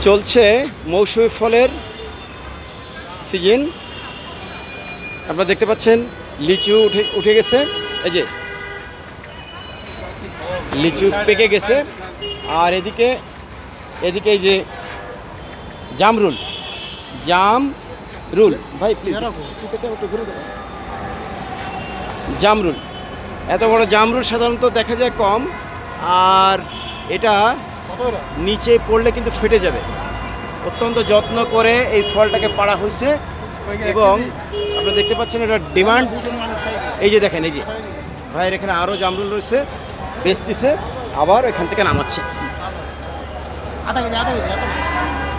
চলছে মৌসুমী ফলের সিজন। আপনারা দেখতে পাচ্ছেন লিচু উঠে গেছে, এই যে লিচু পেকে গেছে। আর এদিকে এই যে জামরুল ভাই প্লিজ জামরুল, এত বড় জামরুল সাধারণত দেখা যায় কম, আর এটা নিচে পড়লে কিন্তু ফেটে যাবে। অত্যন্ত যত্ন করে এই ফলটাকে পাড়া হয়েছে এবং আপনারা দেখতে পাচ্ছেন এটা ডিমান্ড। এই যে দেখেন, এই যে ভাইয়ের এখানে আরও জামরুল রয়েছে, বেচতেছে, আবার এখান থেকে নামাচ্ছে।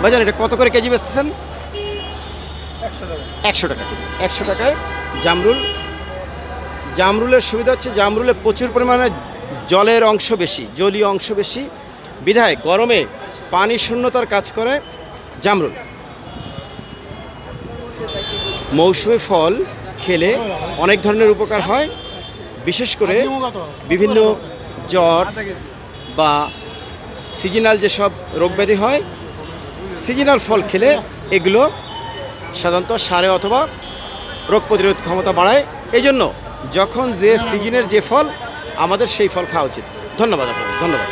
ভাইজান এটা কত করে কেজি বেচতেছেন? 100 টাকা। 100 টাকায় জামরুলের সুবিধা হচ্ছে জামরুলে প্রচুর পরিমাণে জলীয় অংশ বেশি, বিধায় গরমে পানি শূন্যতার কাজ করে জামরুল। মৌসুমী ফল খেলে অনেক ধরনের উপকার হয়, বিশেষ করে বিভিন্ন জ্বর বা সিজনাল যেসব রোগব্যাধি হয়, সিজনাল ফল খেলে এগুলো সাধারণত সারে অথবা রোগ প্রতিরোধ ক্ষমতা বাড়ায়। এই জন্য যখন যে সিজনের যে ফল, আমাদের সেই ফল খাওয়া উচিত। ধন্যবাদ আপনাকে, ধন্যবাদ।